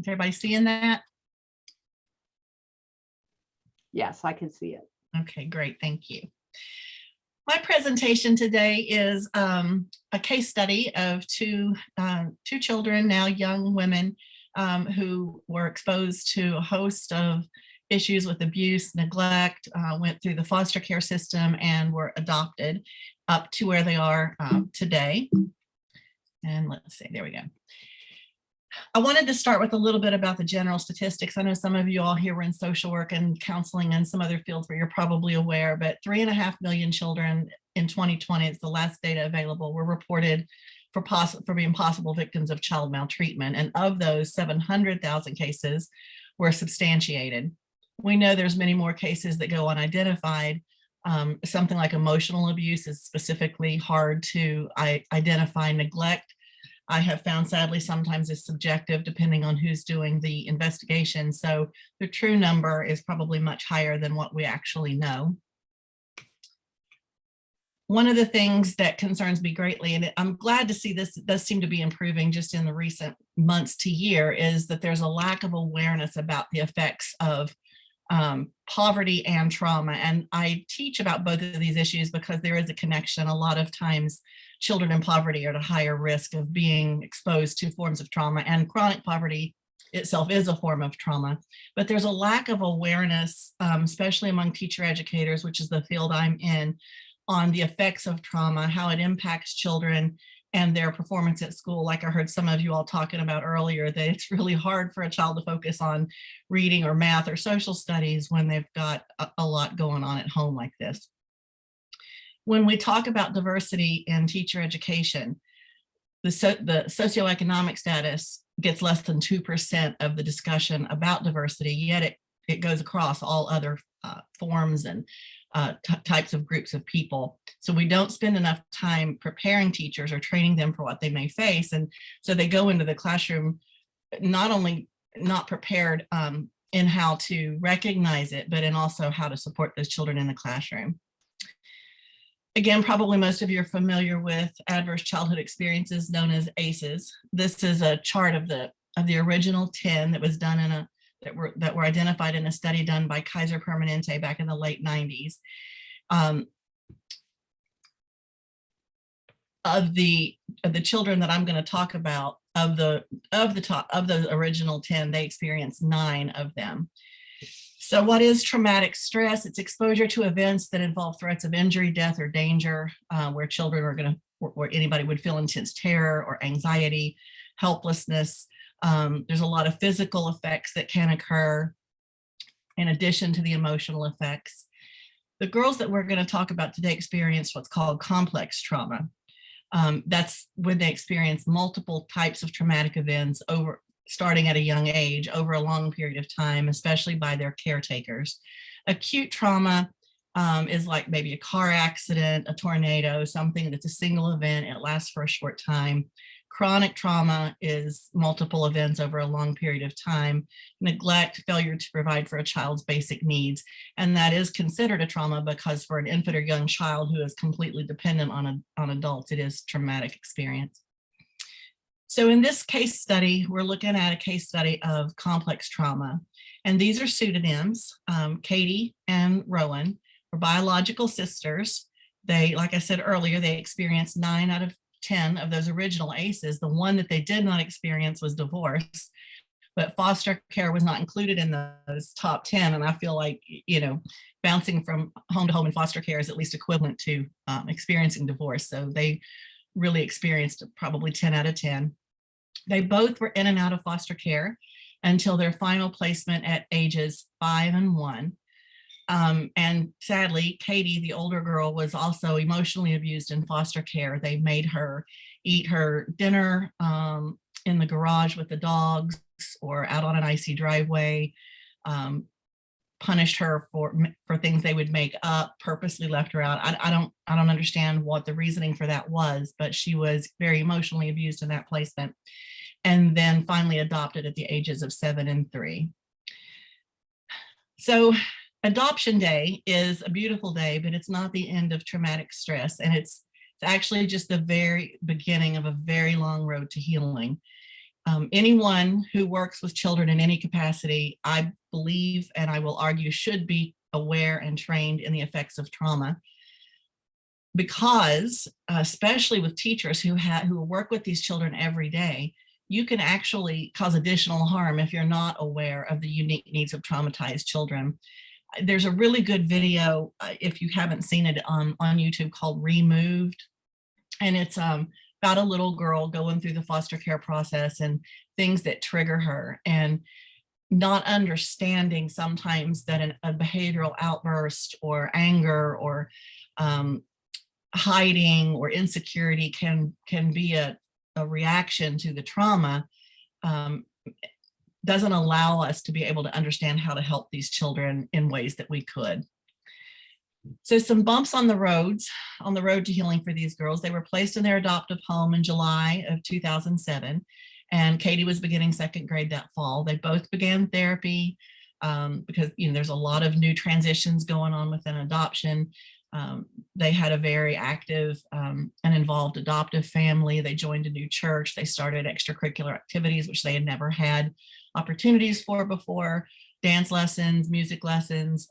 Is everybody seeing that? Yes, I can see it. Okay, great, thank you. My presentation today is a case study of two children, now young women, who were exposed to a host of issues with abuse, neglect, went through the foster care system and were adopted up to where they are today. And let's see, there we go. I wanted to start with a little bit about the general statistics. I know some of you all here were in social work and counseling and some other fields where you're probably aware, but 3.5 million children in 2020, it's the last data available, were reported for being possible victims of child maltreatment. And of those, 700,000 cases were substantiated. We know there's many more cases that go unidentified. Something like emotional abuse is specifically hard to identify. Neglect, I have found, sadly, sometimes is subjective depending on who's doing the investigation. So the true number is probably much higher than what we actually know. One of the things that concerns me greatly, and I'm glad to see this does seem to be improving just in the recent months to year, is that there's a lack of awareness about the effects of poverty and trauma. And I teach about both of these issues because there is a connection. A lot of times children in poverty are at a higher risk of being exposed to forms of trauma, and chronic poverty itself is a form of trauma. But there's a lack of awareness, especially among teacher educators, which is the field I'm in, on the effects of trauma, how it impacts children and their performance at school. Like I heard some of you all talking about earlier, that it's really hard for a child to focus on reading or math or social studies when they've got a lot going on at home like this. When we talk about diversity in teacher education, the socioeconomic status gets less than 2% of the discussion about diversity, yet it goes across all other forms and types of groups of people. So we don't spend enough time preparing teachers or training them for what they may face. And so they go into the classroom not only not prepared in how to recognize it, but in also how to support those children in the classroom. Again, probably most of you are familiar with adverse childhood experiences known as ACEs. This is a chart of the original 10 that was done in that were identified in a study done by Kaiser Permanente back in the late 90s. Of the children that I'm going to talk about, of the original 10, they experienced 9 of them. So what is traumatic stress? It's exposure to events that involve threats of injury, death, or danger, where children are where anybody would feel intense terror or anxiety, helplessness. There's a lot of physical effects that can occur in addition to the emotional effects. The girls that we're going to talk about today experienced what's called complex trauma. That's when they experience multiple types of traumatic events starting at a young age over a long period of time, especially by their caretakers. Acute trauma is like maybe a car accident, a tornado, something that's a single event, it lasts for a short time. Chronic trauma is multiple events over a long period of time. Neglect, failure to provide for a child's basic needs. And that is considered a trauma because for an infant or young child who is completely dependent on adults, it is a traumatic experience. So in this case study, we're looking at a case study of complex trauma. And these are pseudonyms. Katie and Rowan were biological sisters. They, like I said earlier, they experienced 9 out of 10 of those original ACEs. The one that they did not experience was divorce, but foster care was not included in those top 10. And I feel like, bouncing from home to home in foster care is at least equivalent to experiencing divorce. So they really experienced probably 10 out of 10. They both were in and out of foster care until their final placement at ages 5 and 1. And sadly, Katie, the older girl, was also emotionally abused in foster care. They made her eat her dinner in the garage with the dogs or out on an icy driveway, punished her for things they would make up, purposely left her out. I don't understand what the reasoning for that was, but she was very emotionally abused in that placement. And then finally adopted at the ages of 7 and 3. So Adoption Day is a beautiful day, but it's not the end of traumatic stress. And it's actually just the very beginning of a very long road to healing. Anyone who works with children in any capacity, I believe, and I will argue, should be aware and trained in the effects of trauma, because especially with teachers who work with these children every day, you can actually cause additional harm if you're not aware of the unique needs of traumatized children. There's a really good video, if you haven't seen it, on YouTube, called Removed. And it's about a little girl going through the foster care process and things that trigger her, and not understanding sometimes that a behavioral outburst or anger or hiding or insecurity can be a reaction to the trauma, doesn't allow us to be able to understand how to help these children in ways that we could. So some bumps on the road to healing for these girls. They were placed in their adoptive home in July of 2007, and Katie was beginning second grade that fall. They both began therapy because there's a lot of new transitions going on within adoption. They had a very active and involved adoptive family. They joined a new church. They started extracurricular activities, which they had never had opportunities for before, dance lessons, music lessons.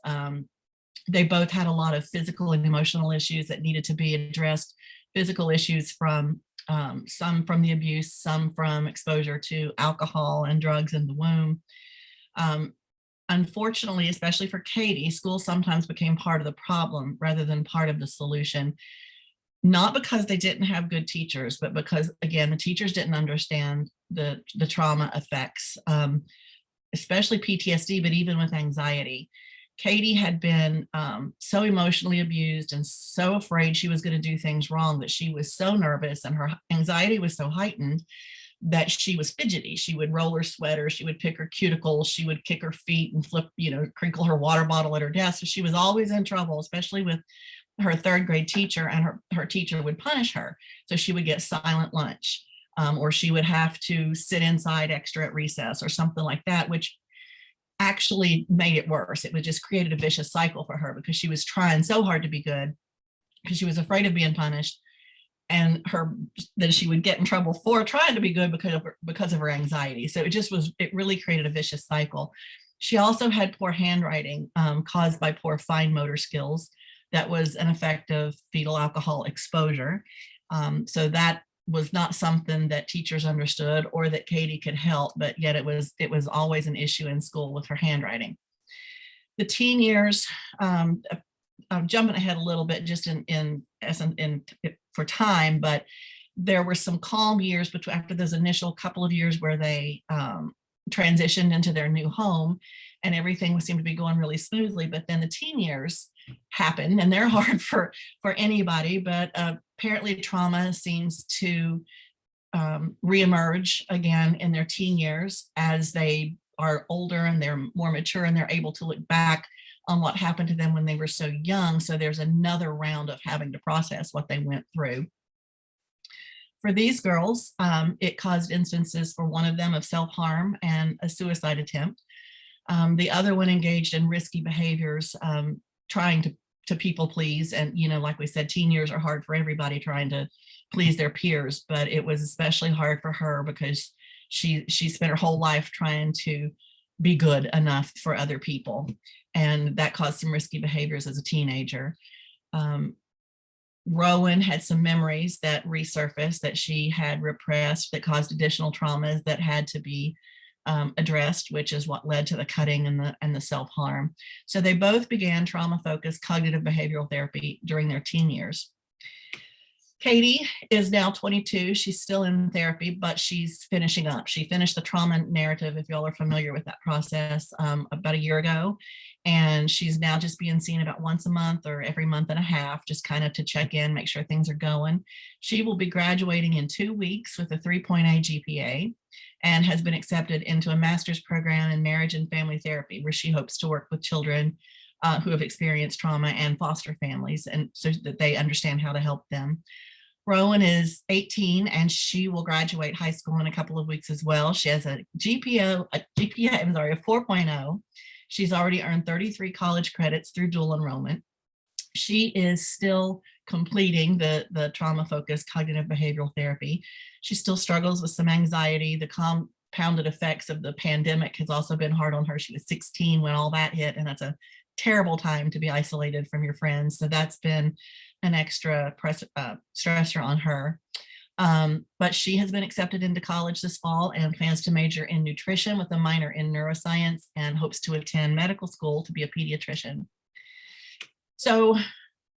They both had a lot of physical and emotional issues that needed to be addressed. Physical issues from some from the abuse, some from exposure to alcohol and drugs in the womb. Unfortunately, especially for Katie, school sometimes became part of the problem rather than part of the solution. Not because they didn't have good teachers, but because, again, the teachers didn't understand the trauma effects, especially PTSD, but even with anxiety. Katie had been so emotionally abused and so afraid she was going to do things wrong that she was so nervous, and her anxiety was so heightened that she was fidgety. She would roll her sweater, she would pick her cuticles, she would kick her feet and flip, crinkle her water bottle at her desk. So she was always in trouble, especially with her third grade teacher, and her teacher would punish her. So she would get silent lunch, or she would have to sit inside extra at recess or something like that, which actually made it worse. It was just created a vicious cycle for her because she was trying so hard to be good because she was afraid of being punished, and that she would get in trouble for trying to be good because of her anxiety. So it really created a vicious cycle. She also had poor handwriting caused by poor fine motor skills. That was an effect of fetal alcohol exposure. So that was not something that teachers understood or that Katie could help, but yet it was always an issue in school with her handwriting. The teen years, I'm jumping ahead a little bit just in for time, but there were some calm years after those initial couple of years where they transitioned into their new home and everything seemed to be going really smoothly. But then the teen years happened, and they're hard for anybody, but apparently trauma seems to reemerge again in their teen years as they are older and they're more mature and they're able to look back on what happened to them when they were so young. So there's another round of having to process what they went through. For these girls, it caused instances for one of them of self-harm and a suicide attempt. The other one engaged in risky behaviors, trying to people please. And, like we said, teen years are hard for everybody trying to please their peers, but it was especially hard for her because she spent her whole life trying to be good enough for other people. And that caused some risky behaviors as a teenager. Rowan had some memories that resurfaced that she had repressed that caused additional traumas that had to be addressed, which is what led to the cutting and the self-harm. So they both began trauma-focused cognitive behavioral therapy during their teen years. Katie is now 22. She's still in therapy, but she's finishing up. She finished the trauma narrative, if y'all are familiar with that process, about a year ago. And she's now just being seen about once a month or every month and a half, just kind of to check in, make sure things are going. She will be graduating in 2 weeks with a 3.8 GPA and has been accepted into a master's program in marriage and family therapy, where she hopes to work with children who have experienced trauma and foster families, and so that they understand how to help them. Rowan is 18 and she will graduate high school in a couple of weeks as well. She has a GPA, a 4.0. She's already earned 33 college credits through dual enrollment. She is still completing the trauma-focused cognitive behavioral therapy. She still struggles with some anxiety. The compounded effects of the pandemic has also been hard on her. She was 16 when all that hit, and that's a terrible time to be isolated from your friends. So that's been an extra stressor on her. But she has been accepted into college this fall and plans to major in nutrition with a minor in neuroscience and hopes to attend medical school to be a pediatrician. So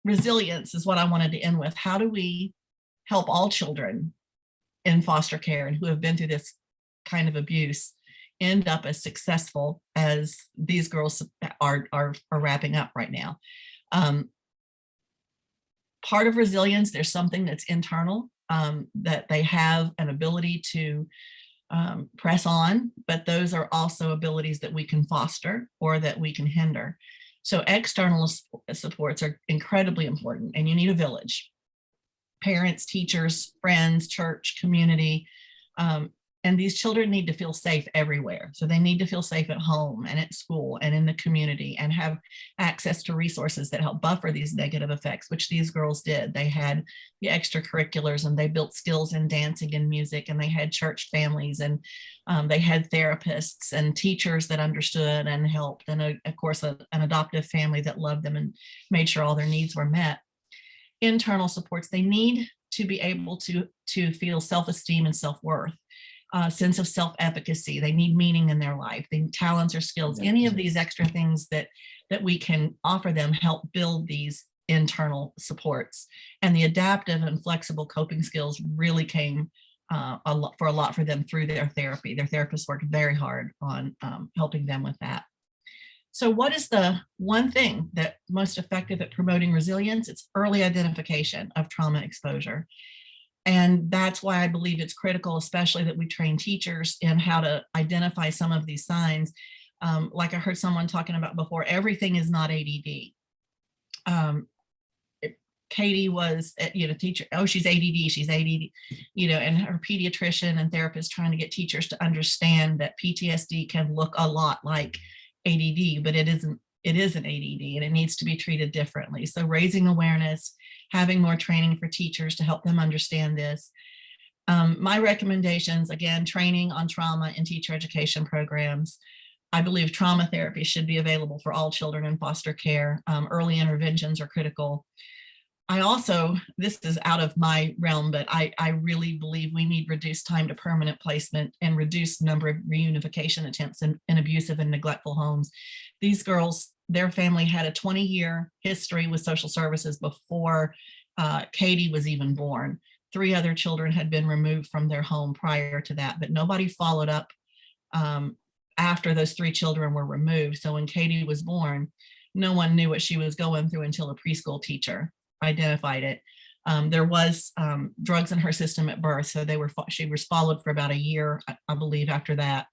resilience is what I wanted to end with. How do we help all children in foster care and who have been through this kind of abuse end up as successful as these girls are wrapping up right now? Part of resilience, there's something that's internal, that they have an ability to press on, but those are also abilities that we can foster or that we can hinder. So external supports are incredibly important, and you need a village. Parents, teachers, friends, church, community, and these children need to feel safe everywhere. So they need to feel safe at home and at school and in the community and have access to resources that help buffer these negative effects, which these girls did. They had the extracurriculars and they built skills in dancing and music, and they had church families, and they had therapists and teachers that understood and helped, and of course an adoptive family that loved them and made sure all their needs were met. Internal supports, they need to be able to feel self-esteem and self-worth. Sense of self-efficacy. They need meaning in their life. They need talents or skills. Any of these extra things that we can offer them help build these internal supports. And the adaptive and flexible coping skills really came for a lot for them through their therapy. Their therapists worked very hard on helping them with that. So what is the one thing that most effective at promoting resilience? It's early identification of trauma exposure. And that's why I believe it's critical, especially that we train teachers in how to identify some of these signs. Like I heard someone talking about before, everything is not ADD. Katie was, teacher, oh, she's ADD, and her pediatrician and therapist trying to get teachers to understand that PTSD can look a lot like ADD, but it isn't ADD, and it needs to be treated differently. So raising awareness, having more training for teachers to help them understand this. My recommendations, again, training on trauma in teacher education programs. I believe trauma therapy should be available for all children in foster care. Early interventions are critical. I also, this is out of my realm, but I really believe we need reduced time to permanent placement and reduced number of reunification attempts in abusive and neglectful homes. These girls, their family had a 20-year history with social services before Katie was even born. 3 other children had been removed from their home prior to that, but nobody followed up after those 3 children were removed. So when Katie was born, no one knew what she was going through until a preschool teacher identified it. There was drugs in her system at birth, so she was followed for about a year, I believe, after that,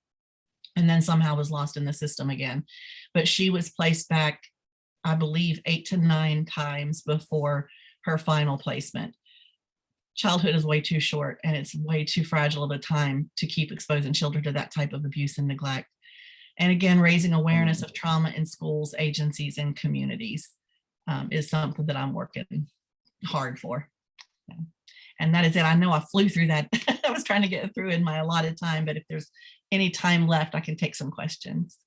and then somehow was lost in the system again. But she was placed back, I believe, 8 to 9 times before her final placement. Childhood is way too short, and it's way too fragile of a time to keep exposing children to that type of abuse and neglect. And again, raising awareness of trauma in schools, agencies, and communities is something that I'm working hard for. And that is it. I know I flew through that. I was trying to get through in my allotted time, but if there's any time left, I can take some questions.